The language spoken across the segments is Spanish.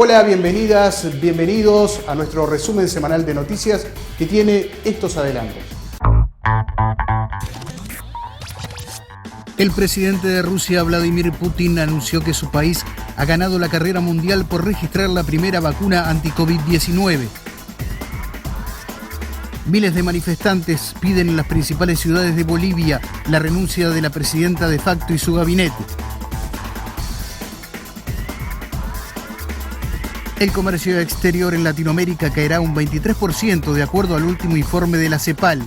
Hola, bienvenidas, bienvenidos a nuestro resumen semanal de noticias que tiene estos adelantos. El presidente de Rusia, Vladimir Putin, anunció que su país ha ganado la carrera mundial por registrar la primera vacuna anti-COVID-19. Miles de manifestantes piden en las principales ciudades de Bolivia la renuncia de la presidenta de facto y su gabinete. El comercio exterior en Latinoamérica caerá un 23% de acuerdo al último informe de la CEPAL.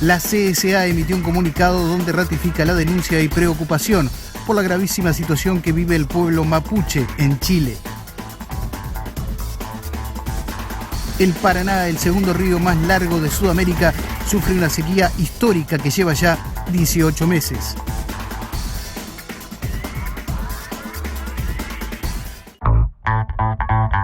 La CSA emitió un comunicado donde ratifica la denuncia y preocupación por la gravísima situación que vive el pueblo mapuche en Chile. El Paraná, el segundo río más largo de Sudamérica, sufre una sequía histórica que lleva ya 18 meses.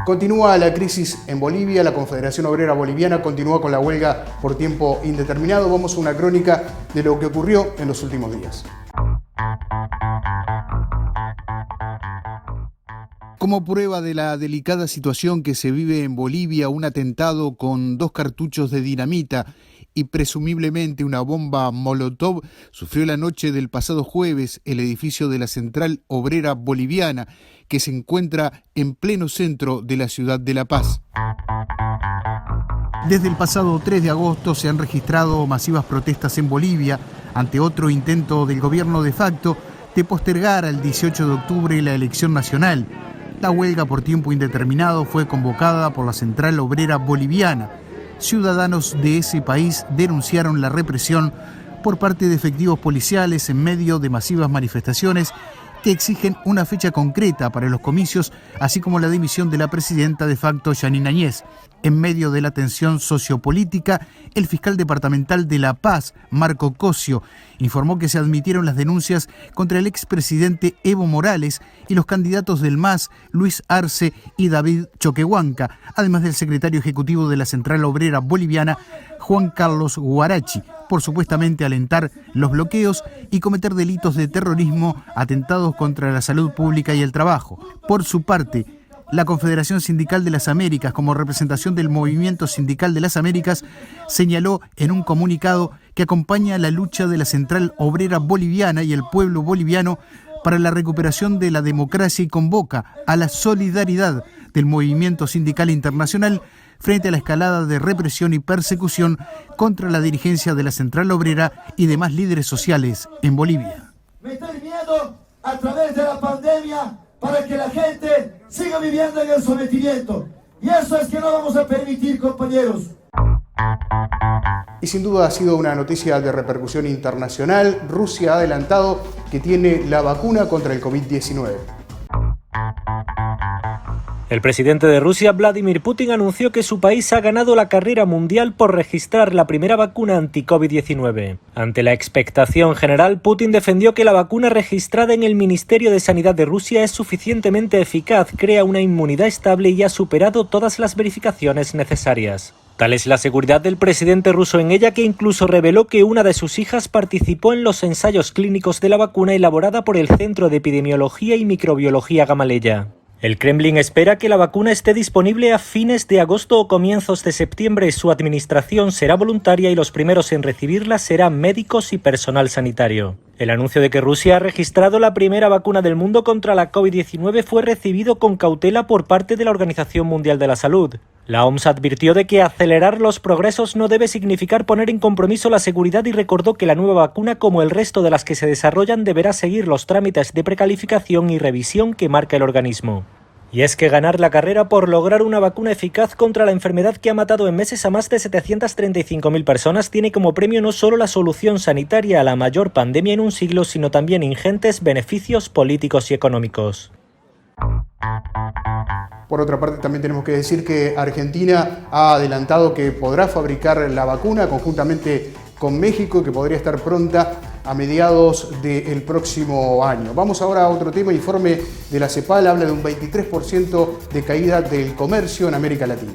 Continúa la crisis en Bolivia, la Confederación Obrera Boliviana continúa con la huelga por tiempo indeterminado. Vamos a una crónica de lo que ocurrió en los últimos días. Como prueba de la delicada situación que se vive en Bolivia, un atentado con 2 cartuchos de dinamita y presumiblemente una bomba Molotov sufrió la noche del pasado jueves el edificio de la Central Obrera Boliviana, que se encuentra en pleno centro de la ciudad de La Paz. Desde el pasado 3 de agosto se han registrado masivas protestas en Bolivia ante otro intento del gobierno de facto de postergar al 18 de octubre la elección nacional. La huelga por tiempo indeterminado fue convocada por la Central Obrera Boliviana. Ciudadanos de ese país denunciaron la represión por parte de efectivos policiales en medio de masivas manifestaciones que exigen una fecha concreta para los comicios, así como la dimisión de la presidenta de facto, Yanine Áñez. En medio de la tensión sociopolítica, el fiscal departamental de La Paz, Marco Cosio, informó que se admitieron las denuncias contra el expresidente Evo Morales y los candidatos del MAS, Luis Arce y David Choquehuanca, además del secretario ejecutivo de la Central Obrera Boliviana, Juan Carlos Guarachi, por supuestamente alentar los bloqueos y cometer delitos de terrorismo, atentados contra la salud pública y el trabajo. Por su parte, la Confederación Sindical de las Américas, como representación del Movimiento Sindical de las Américas, señaló en un comunicado que acompaña la lucha de la Central Obrera Boliviana y el pueblo boliviano para la recuperación de la democracia y convoca a la solidaridad del movimiento sindical internacional frente a la escalada de represión y persecución contra la dirigencia de la Central Obrera y demás líderes sociales en Bolivia. Meter miedo a través de la pandemia para que la gente siga viviendo en el sometimiento. Y eso es que no vamos a permitir, compañeros. Y sin duda ha sido una noticia de repercusión internacional. Rusia ha adelantado que tiene la vacuna contra el COVID-19. El presidente de Rusia, Vladimir Putin, anunció que su país ha ganado la carrera mundial por registrar la primera vacuna anti-COVID-19. Ante la expectación general, Putin defendió que la vacuna registrada en el Ministerio de Sanidad de Rusia es suficientemente eficaz, crea una inmunidad estable y ha superado todas las verificaciones necesarias. Tal es la seguridad del presidente ruso en ella, que incluso reveló que una de sus hijas participó en los ensayos clínicos de la vacuna elaborada por el Centro de Epidemiología y Microbiología Gamaleya. El Kremlin espera que la vacuna esté disponible a fines de agosto o comienzos de septiembre. Su administración será voluntaria y los primeros en recibirla serán médicos y personal sanitario. El anuncio de que Rusia ha registrado la primera vacuna del mundo contra la COVID-19 fue recibido con cautela por parte de la Organización Mundial de la Salud. La OMS advirtió de que acelerar los progresos no debe significar poner en compromiso la seguridad y recordó que la nueva vacuna, como el resto de las que se desarrollan, deberá seguir los trámites de precalificación y revisión que marca el organismo. Y es que ganar la carrera por lograr una vacuna eficaz contra la enfermedad que ha matado en meses a más de 735.000 personas tiene como premio no solo la solución sanitaria a la mayor pandemia en un siglo, sino también ingentes beneficios políticos y económicos. Por otra parte, también tenemos que decir que Argentina ha adelantado que podrá fabricar la vacuna conjuntamente con México, que podría estar pronta a mediados del próximo año. Vamos ahora a otro tema. Informe de la CEPAL habla de un 23% de caída del comercio en América Latina.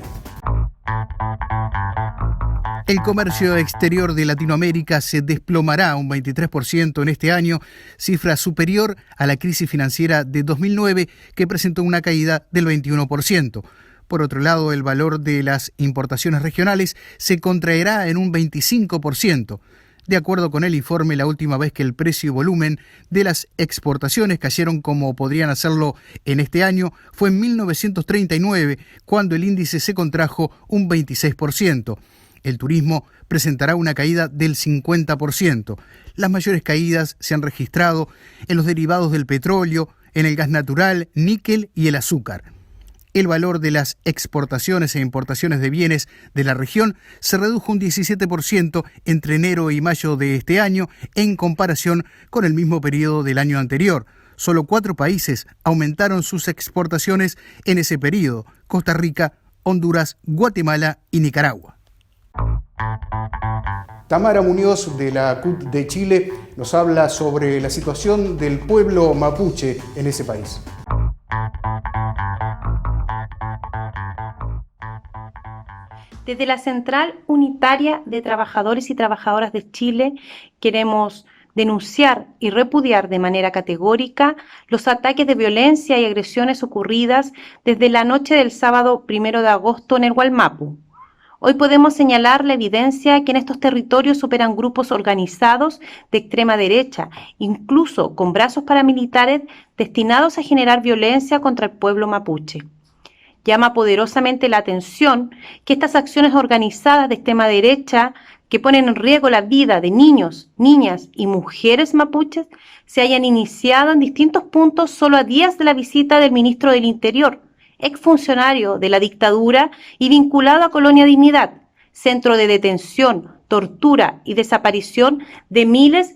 El comercio exterior de Latinoamérica se desplomará un 23% en este año, cifra superior a la crisis financiera de 2009, que presentó una caída del 21%. Por otro lado, el valor de las importaciones regionales se contraerá en un 25%. De acuerdo con el informe, la última vez que el precio y volumen de las exportaciones cayeron como podrían hacerlo en este año fue en 1939, cuando el índice se contrajo un 26%. El turismo presentará una caída del 50%. Las mayores caídas se han registrado en los derivados del petróleo, en el gas natural, níquel y el azúcar. El valor de las exportaciones e importaciones de bienes de la región se redujo un 17% entre enero y mayo de este año en comparación con el mismo periodo del año anterior. Solo 4 países aumentaron sus exportaciones en ese periodo: Costa Rica, Honduras, Guatemala y Nicaragua. Tamara Muñoz, de la CUT de Chile, nos habla sobre la situación del pueblo mapuche en ese país. Desde la Central Unitaria de Trabajadores y Trabajadoras de Chile queremos denunciar y repudiar de manera categórica los ataques de violencia y agresiones ocurridas desde la noche del sábado 1 de agosto en el Gualmapu. Hoy podemos señalar la evidencia que en estos territorios operan grupos organizados de extrema derecha, incluso con brazos paramilitares destinados a generar violencia contra el pueblo mapuche. Llama poderosamente la atención que estas acciones organizadas de extrema derecha que ponen en riesgo la vida de niños, niñas y mujeres mapuches se hayan iniciado en distintos puntos solo a días de la visita del ministro del Interior, exfuncionario de la dictadura y vinculado a Colonia Dignidad, centro de detención, tortura y desaparición de miles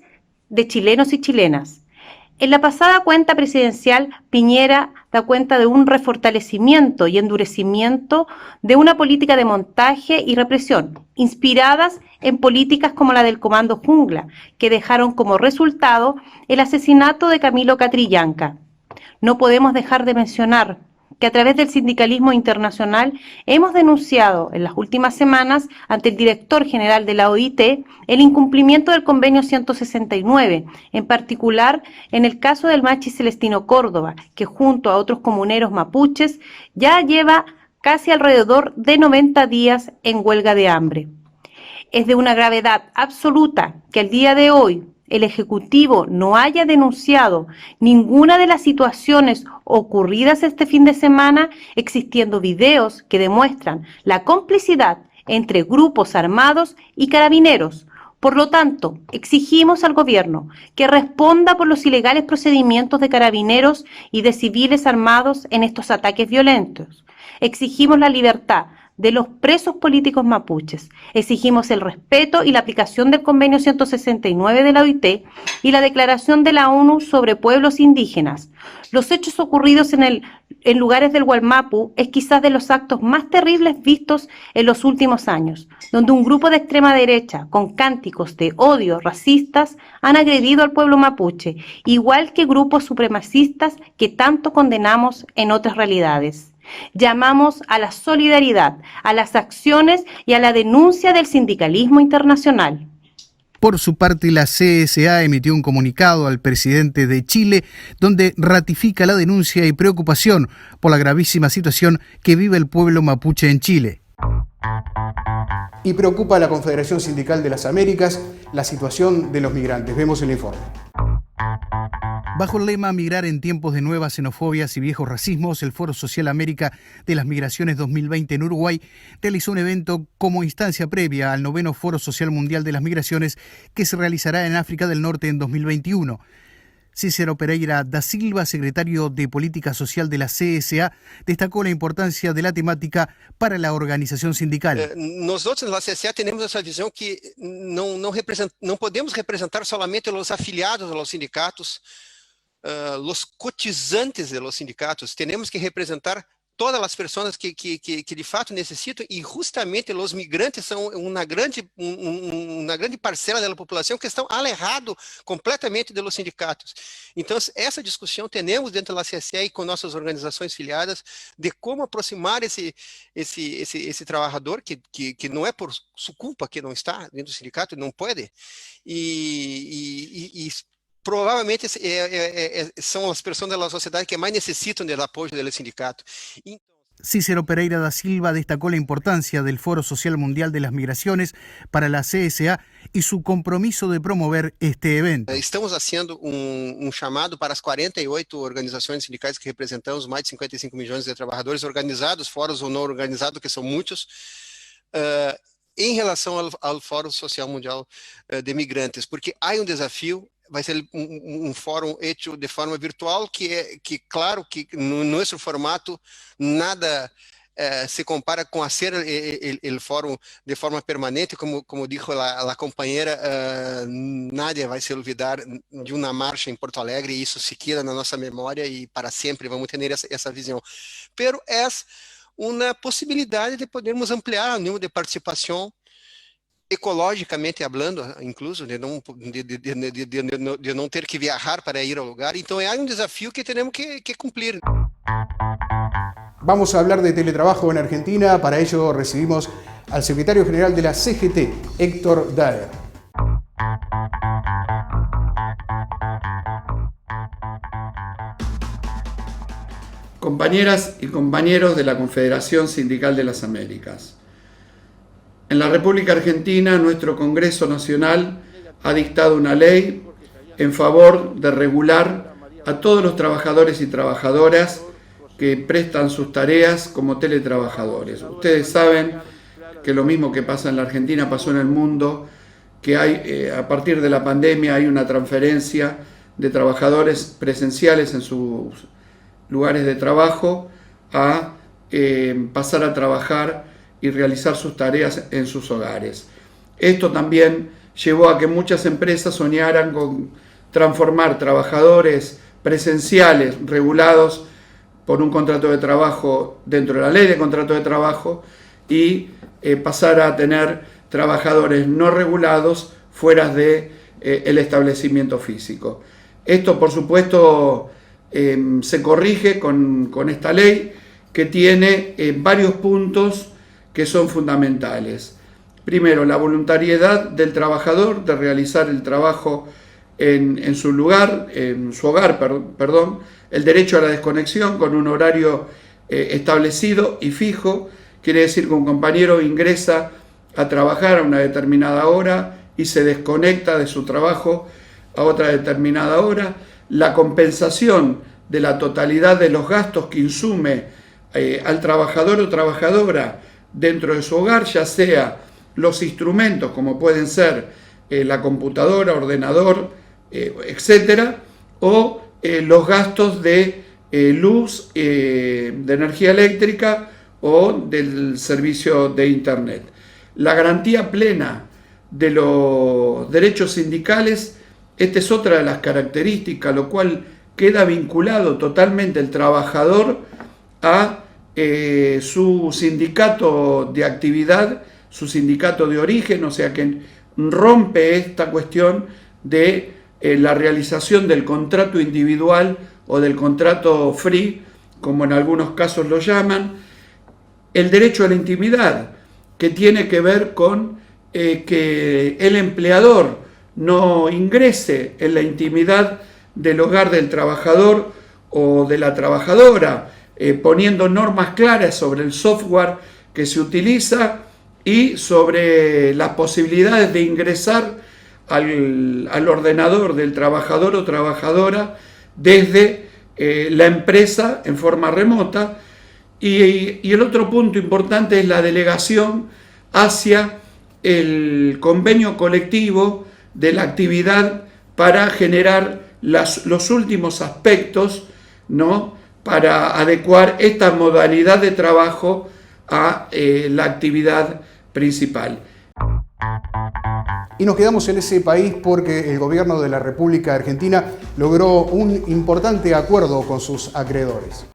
de chilenos y chilenas. En la pasada cuenta presidencial, Piñera da cuenta de un refortalecimiento y endurecimiento de una política de montaje y represión, inspiradas en políticas como la del Comando Jungla, que dejaron como resultado el asesinato de Camilo Catrillanca. No podemos dejar de mencionar que a través del sindicalismo internacional hemos denunciado en las últimas semanas ante el director general de la OIT el incumplimiento del convenio 169, en particular en el caso del Machi Celestino Córdoba, que junto a otros comuneros mapuches ya lleva casi alrededor de 90 días en huelga de hambre. Es de una gravedad absoluta que al día de hoy el Ejecutivo no haya denunciado ninguna de las situaciones ocurridas este fin de semana, existiendo videos que demuestran la complicidad entre grupos armados y carabineros. Por lo tanto, exigimos al gobierno que responda por los ilegales procedimientos de carabineros y de civiles armados en estos ataques violentos. Exigimos la libertad de los presos políticos mapuches. Exigimos el respeto y la aplicación del convenio 169 de la OIT y la declaración de la ONU sobre pueblos indígenas. Los hechos ocurridos en lugares del Gualmapu es quizás de los actos más terribles vistos en los últimos años, donde un grupo de extrema derecha con cánticos de odio racistas han agredido al pueblo mapuche, igual que grupos supremacistas que tanto condenamos en otras realidades. Llamamos a la solidaridad, a las acciones y a la denuncia del sindicalismo internacional. Por su parte, la CSA emitió un comunicado al presidente de Chile donde ratifica la denuncia y preocupación por la gravísima situación que vive el pueblo mapuche en Chile. Y preocupa a la Confederación Sindical de las Américas la situación de los migrantes. Vemos el informe. Bajo el lema Migrar en tiempos de nuevas xenofobias y viejos racismos, el Foro Social América de las Migraciones 2020 en Uruguay realizó un evento como instancia previa al 9º Foro Social Mundial de las Migraciones que se realizará en África del Norte en 2021. Cícero Pereira da Silva, secretario de Política Social de la CSA, destacó la importancia de la temática para la organización sindical. Nosotros en la CSA tenemos esa visión que no podemos representar solamente los afiliados a los sindicatos, los cotizantes de los sindicatos, tenemos que representar todas as pessoas que de fato necessitam, e justamente os migrantes são uma grande parcela da população que estão alejados completamente dos sindicatos. Então, essa discussão temos dentro da CSE e com nossas organizações filiadas de como aproximar esse trabalhador que não é por sua culpa que não está dentro do sindicato, não pode, e provavelmente são as pessoas da sociedade que mais necessitam do apoio do sindicato. Cícero Pereira da Silva destacó la importancia del Foro Social Mundial de las Migraciones para la CSA y su compromiso de promover este evento. Estamos haciendo chamado para as 48 organizações sindicais que representamos mais de 55 milhões de trabalhadores organizados, fóruns ou não organizados, que são muitos, em relação ao Fórum Social Mundial de Migrantes, porque há desafio. Vai ser fórum hecho de forma virtual, que claro que no nosso formato nada se compara com fazer o fórum de forma permanente, como dijo a companheira, nadie vai se olvidar de uma marcha em Porto Alegre, e isso se queda na nossa memória e para sempre vamos ter essa visão. Pero é uma possibilidade de podermos ampliar o número de participação, ecologicamente hablando, incluso, de não ter que viajar para ir ao lugar. Então, é desafio que temos que cumprir. Vamos a hablar de teletrabajo en Argentina. Para ello recibimos al secretario general de la CGT, Héctor Daer. Compañeras y compañeros de la Confederación Sindical de las Américas. En la República Argentina, nuestro Congreso Nacional ha dictado una ley en favor de regular a todos los trabajadores y trabajadoras que prestan sus tareas como teletrabajadores. Ustedes saben que lo mismo que pasa en la Argentina pasó en el mundo, que hay, a partir de la pandemia hay una transferencia de trabajadores presenciales en sus lugares de trabajo a pasar a trabajar y realizar sus tareas en sus hogares. Esto también llevó a que muchas empresas soñaran con transformar trabajadores presenciales regulados por un contrato de trabajo dentro de la ley de contrato de trabajo y pasar a tener trabajadores no regulados fuera de el establecimiento físico. Esto, por supuesto, se corrige con esta ley, que tiene varios puntos que son fundamentales. Primero, la voluntariedad del trabajador de realizar el trabajo en su lugar, en su hogar, perdón, el derecho a la desconexión con un horario establecido y fijo, quiere decir que un compañero ingresa a trabajar a una determinada hora y se desconecta de su trabajo a otra determinada hora, la compensación de la totalidad de los gastos que insume al trabajador o trabajadora dentro de su hogar, ya sea los instrumentos como pueden ser la computadora, ordenador, etcétera, o los gastos de luz, de energía eléctrica o del servicio de internet. La garantía plena de los derechos sindicales, esta es otra de las características, lo cual queda vinculado totalmente el trabajador a su sindicato de actividad, su sindicato de origen, o sea que rompe esta cuestión de la realización del contrato individual o del contrato free, como en algunos casos lo llaman, el derecho a la intimidad, que tiene que ver con que el empleador no ingrese en la intimidad del hogar del trabajador o de la trabajadora, poniendo normas claras sobre el software que se utiliza y sobre las posibilidades de ingresar al ordenador del trabajador o trabajadora desde la empresa en forma remota. Y el otro punto importante es la delegación hacia el convenio colectivo de la actividad para generar los últimos aspectos, ¿no?, para adecuar esta modalidad de trabajo a la actividad principal. Y nos quedamos en ese país porque el gobierno de la República Argentina logró un importante acuerdo con sus acreedores.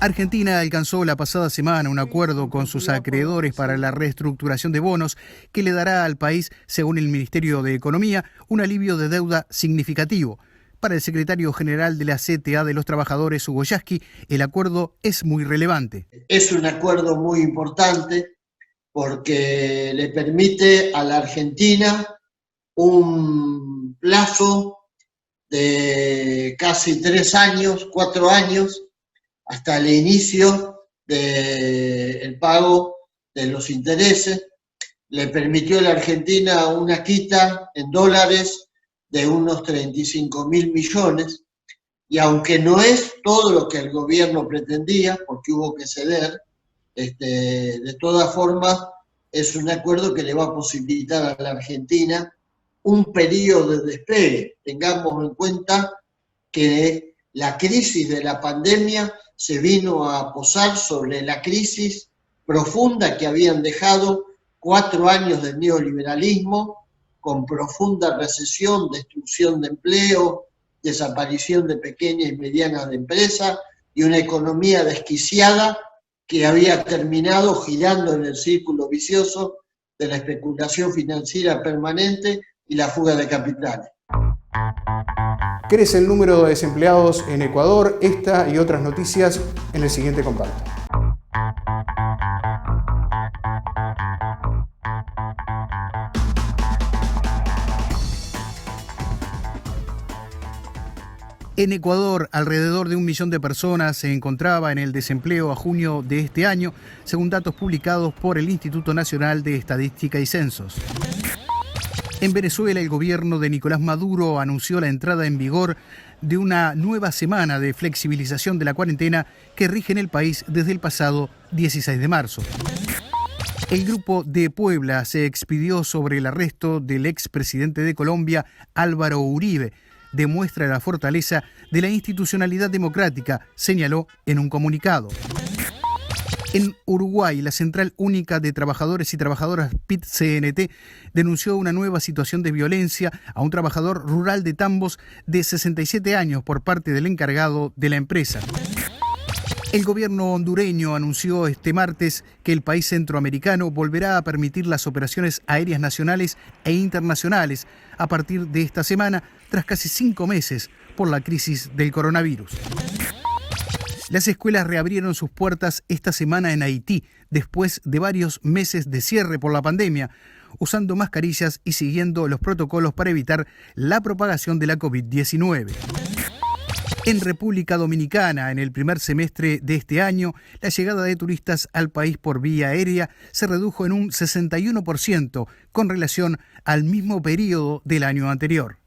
Argentina alcanzó la pasada semana un acuerdo con sus acreedores para la reestructuración de bonos que le dará al país, según el Ministerio de Economía, un alivio de deuda significativo. Para el secretario general de la CTA de los Trabajadores, Hugo Yasky, el acuerdo es muy relevante. Es un acuerdo muy importante porque le permite a la Argentina un plazo de casi 3 años, 4 años, hasta el inicio del pago de los intereses. Le permitió a la Argentina una quita en dólares de unos 35.000 millones, y aunque no es todo lo que el gobierno pretendía, porque hubo que ceder, de todas formas es un acuerdo que le va a posibilitar a la Argentina un periodo de despegue. Tengamos en cuenta que la crisis de la pandemia se vino a posar sobre la crisis profunda que habían dejado 4 años de neoliberalismo, con profunda recesión, destrucción de empleo, desaparición de pequeñas y medianas empresas y una economía desquiciada que había terminado girando en el círculo vicioso de la especulación financiera permanente y la fuga de capitales. Crece el número de desempleados en Ecuador. Esta y otras noticias en el siguiente compacto. En Ecuador, alrededor de 1 millón de personas se encontraba en el desempleo a junio de este año, según datos publicados por el Instituto Nacional de Estadística y Censos. En Venezuela, el gobierno de Nicolás Maduro anunció la entrada en vigor de una nueva semana de flexibilización de la cuarentena que rige en el país desde el pasado 16 de marzo. El Grupo de Puebla se expidió sobre el arresto del expresidente de Colombia, Álvaro Uribe. Demuestra la fortaleza de la institucionalidad democrática, señaló en un comunicado. En Uruguay, la Central Única de Trabajadores y Trabajadoras PIT-CNT denunció una nueva situación de violencia a un trabajador rural de Tambos de 67 años por parte del encargado de la empresa. El gobierno hondureño anunció este martes que el país centroamericano volverá a permitir las operaciones aéreas nacionales e internacionales a partir de esta semana, tras casi 5 meses por la crisis del coronavirus. Las escuelas reabrieron sus puertas esta semana en Haití, después de varios meses de cierre por la pandemia, usando mascarillas y siguiendo los protocolos para evitar la propagación de la COVID-19. En República Dominicana, en el primer semestre de este año, la llegada de turistas al país por vía aérea se redujo en un 61% con relación al mismo periodo del año anterior.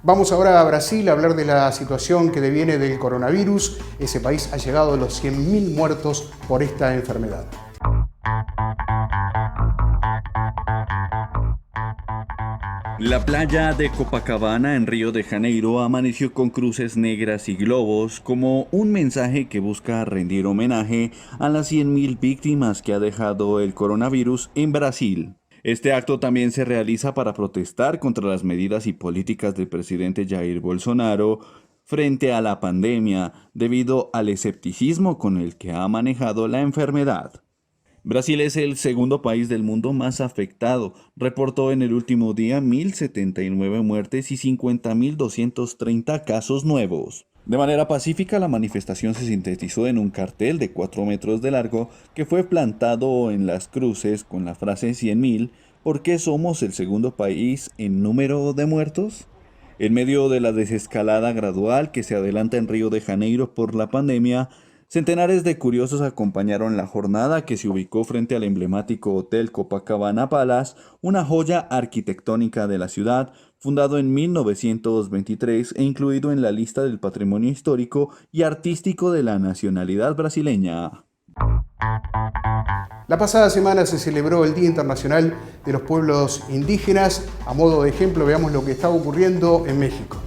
Vamos ahora a Brasil a hablar de la situación que deviene del coronavirus. Ese país ha llegado a los 100.000 muertos por esta enfermedad. La playa de Copacabana en Río de Janeiro amaneció con cruces negras y globos como un mensaje que busca rendir homenaje a las 100.000 víctimas que ha dejado el coronavirus en Brasil. Este acto también se realiza para protestar contra las medidas y políticas del presidente Jair Bolsonaro frente a la pandemia debido al escepticismo con el que ha manejado la enfermedad. Brasil es el segundo país del mundo más afectado. Reportó en el último día 1.079 muertes y 50.230 casos nuevos. De manera pacífica, la manifestación se sintetizó en un cartel de 4 metros de largo que fue plantado en las cruces con la frase 100.000, ¿por qué somos el segundo país en número de muertos? En medio de la desescalada gradual que se adelanta en Río de Janeiro por la pandemia, centenares de curiosos acompañaron la jornada que se ubicó frente al emblemático Hotel Copacabana Palace, una joya arquitectónica de la ciudad, fundado en 1923 e incluido en la lista del Patrimonio Histórico y Artístico de la nacionalidad brasileña. La pasada semana se celebró el Día Internacional de los Pueblos Indígenas. A modo de ejemplo, veamos lo que está ocurriendo en México.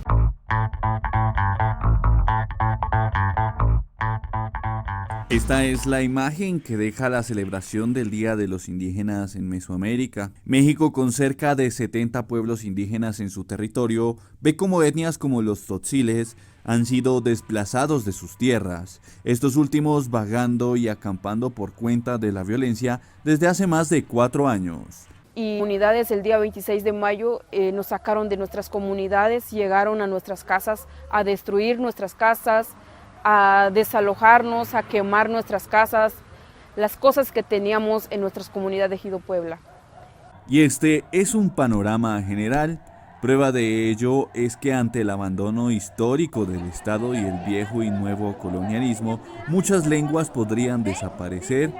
Esta es la imagen que deja la celebración del Día de los Indígenas en Mesoamérica. México, con cerca de 70 pueblos indígenas en su territorio, ve cómo etnias como los tzotziles han sido desplazados de sus tierras, estos últimos vagando y acampando por cuenta de la violencia desde hace más de 4 años. Y comunidades el día 26 de mayo nos sacaron de nuestras comunidades, llegaron a nuestras casas a destruir nuestras casas, a desalojarnos, a quemar nuestras casas, las cosas que teníamos en nuestras comunidades de Ejido Puebla. Y este es un panorama general. Prueba de ello es que ante el abandono histórico del Estado y el viejo y nuevo colonialismo, muchas lenguas podrían desaparecer,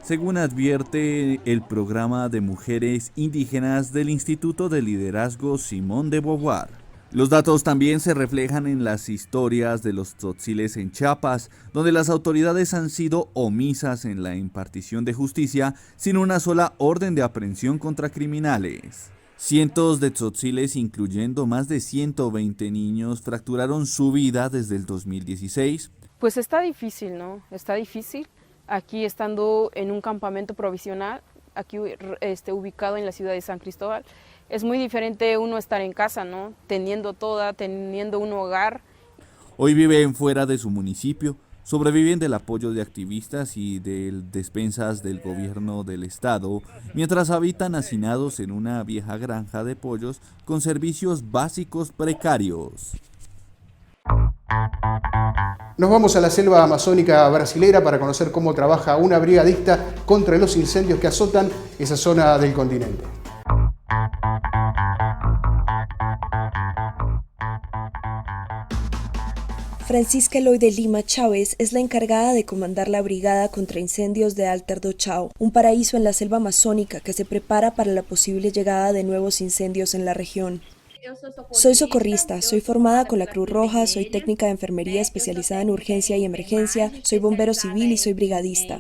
según advierte el programa de mujeres indígenas del Instituto de Liderazgo Simón de Beauvoir. Los datos también se reflejan en las historias de los tzotziles en Chiapas, donde las autoridades han sido omisas en la impartición de justicia sin una sola orden de aprehensión contra criminales. Cientos de tzotziles, incluyendo más de 120 niños, fracturaron su vida desde el 2016. Pues está difícil, ¿no? Está difícil. Aquí estando en un campamento provisional, aquí ubicado en la ciudad de San Cristóbal, es muy diferente uno estar en casa, ¿no? Teniendo un hogar. Hoy viven fuera de su municipio, sobreviven del apoyo de activistas y de despensas del gobierno del estado, mientras habitan hacinados en una vieja granja de pollos con servicios básicos precarios. Nos vamos a la selva amazónica brasilera para conocer cómo trabaja una brigadista contra los incendios que azotan esa zona del continente. Francisca Eloy de Lima Chávez es la encargada de comandar la brigada contra incendios de Alter do Chão, un paraíso en la selva amazónica que se prepara para la posible llegada de nuevos incendios en la región. Soy socorrista, soy formada con la Cruz Roja, soy técnica de enfermería especializada en urgencia y emergencia, soy bombero civil y soy brigadista.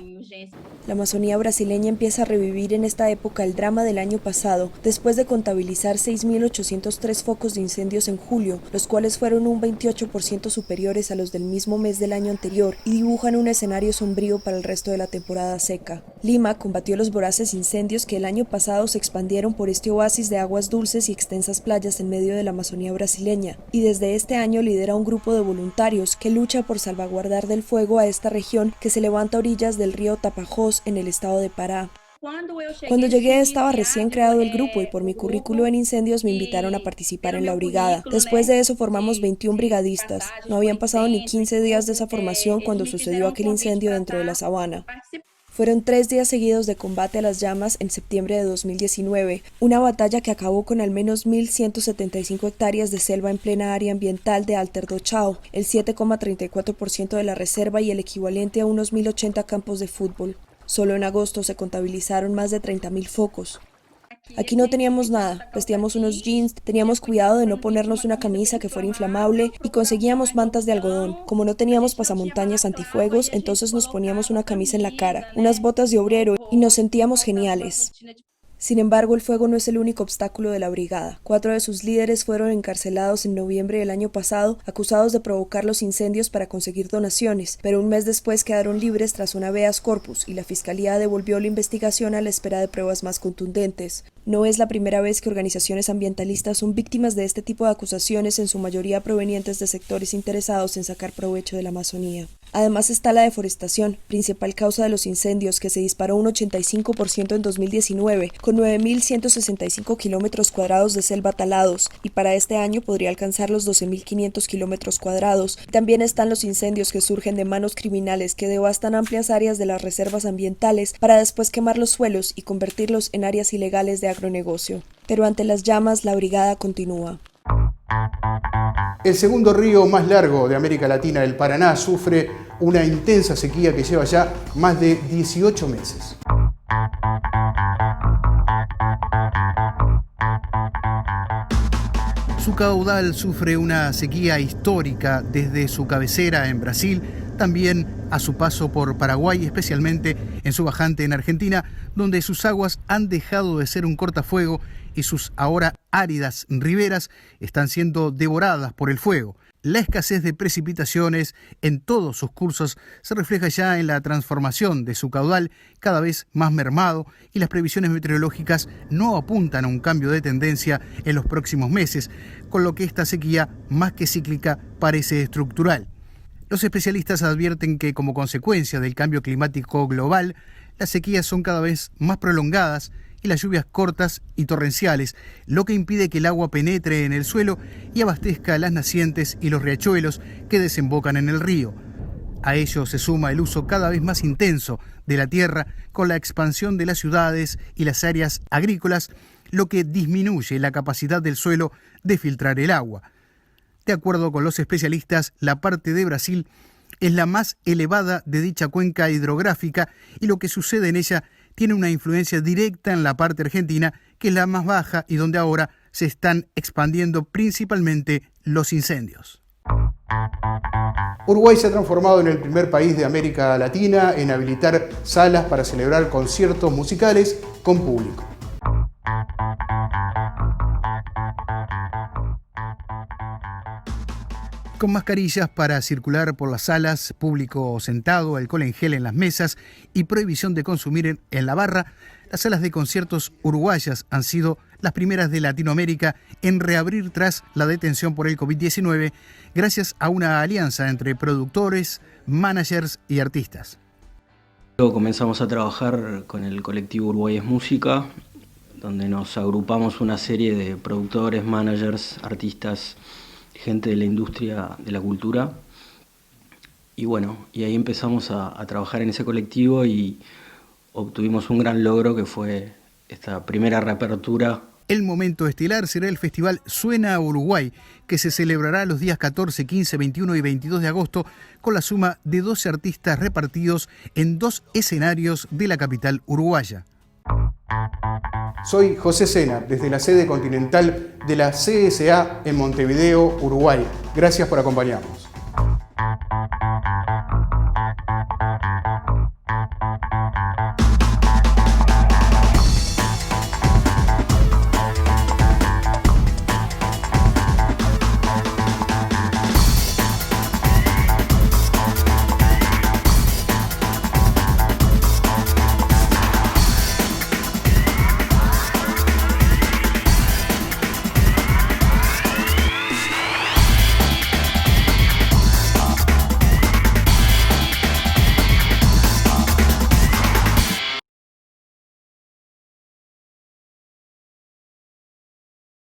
La Amazonía brasileña empieza a revivir en esta época el drama del año pasado, después de contabilizar 6.803 focos de incendios en julio, los cuales fueron un 28% superiores a los del mismo mes del año anterior y dibujan un escenario sombrío para el resto de la temporada seca. Lima combatió los voraces incendios que el año pasado se expandieron por este oasis de aguas dulces y extensas playas en medio de la Amazonía brasileña, y desde este año lidera un grupo de voluntarios que lucha por salvaguardar del fuego a esta región que se levanta a orillas del río Tapajós en el estado de Pará. Cuando llegué estaba recién creado el grupo y por mi currículo en incendios me invitaron a participar en la brigada. Después de eso formamos 21 brigadistas. No habían pasado ni 15 días de esa formación cuando sucedió aquel incendio dentro de la sabana. Fueron 3 días seguidos de combate a las llamas en septiembre de 2019, una batalla que acabó con al menos 1.175 hectáreas de selva en plena área ambiental de Alter do Chão, el 7,34% de la reserva y el equivalente a unos 1.080 campos de fútbol. Solo en agosto se contabilizaron más de 30.000 focos. Aquí no teníamos nada, vestíamos unos jeans, teníamos cuidado de no ponernos una camisa que fuera inflamable y conseguíamos mantas de algodón. Como no teníamos pasamontañas antifuegos, entonces nos poníamos una camisa en la cara, unas botas de obrero y nos sentíamos geniales. Sin embargo, el fuego no es el único obstáculo de la brigada. 4 de sus líderes fueron encarcelados en noviembre del año pasado, acusados de provocar los incendios para conseguir donaciones, pero un mes después quedaron libres tras un habeas corpus y la fiscalía devolvió la investigación a la espera de pruebas más contundentes. No es la primera vez que organizaciones ambientalistas son víctimas de este tipo de acusaciones, en su mayoría provenientes de sectores interesados en sacar provecho de la Amazonía. Además está la deforestación, principal causa de los incendios, que se disparó un 85% en 2019, con 9.165 kilómetros cuadrados de selva talados, y para este año podría alcanzar los 12.500 kilómetros cuadrados. También están los incendios que surgen de manos criminales que devastan amplias áreas de las reservas ambientales para después quemar los suelos y convertirlos en áreas ilegales de agronegocio. Pero ante las llamas, la brigada continúa. El segundo río más largo de América Latina, el Paraná, sufre una intensa sequía que lleva ya más de 18 meses. Su caudal sufre una sequía histórica desde su cabecera en Brasil, también a su paso por Paraguay, especialmente en su bajante en Argentina, donde sus aguas han dejado de ser un cortafuego y sus ahora áridas riberas están siendo devoradas por el fuego. La escasez de precipitaciones en todos sus cursos se refleja ya en la transformación de su caudal cada vez más mermado y las previsiones meteorológicas no apuntan a un cambio de tendencia en los próximos meses, con lo que esta sequía, más que cíclica, parece estructural. Los especialistas advierten que como consecuencia del cambio climático global, las sequías son cada vez más prolongadas y las lluvias cortas y torrenciales, lo que impide que el agua penetre en el suelo y abastezca las nacientes y los riachuelos que desembocan en el río. A ello se suma el uso cada vez más intenso de la tierra con la expansión de las ciudades y las áreas agrícolas, lo que disminuye la capacidad del suelo de filtrar el agua. De acuerdo con los especialistas, la parte de Brasil es la más elevada de dicha cuenca hidrográfica y lo que sucede en ella tiene una influencia directa en la parte argentina, que es la más baja y donde ahora se están expandiendo principalmente los incendios. Uruguay se ha transformado en el primer país de América Latina en habilitar salas para celebrar conciertos musicales con público. Con mascarillas para circular por las salas, público sentado, alcohol en gel en las mesas y prohibición de consumir en la barra, las salas de conciertos uruguayas han sido las primeras de Latinoamérica en reabrir tras la detención por el COVID-19, gracias a una alianza entre productores, managers y artistas. Luego comenzamos a trabajar con el colectivo Uruguay es Música, donde nos agrupamos una serie de productores, managers, artistas, gente de la industria de la cultura, y bueno, y ahí empezamos a trabajar en ese colectivo y obtuvimos un gran logro que fue esta primera reapertura. El momento estelar será el festival Suena a Uruguay, que se celebrará los días 14, 15, 21 y 22 de agosto con la suma de 12 artistas repartidos en 2 escenarios de la capital uruguaya. Soy José Sena, desde la sede continental de la CSA en Montevideo, Uruguay. Gracias por acompañarnos.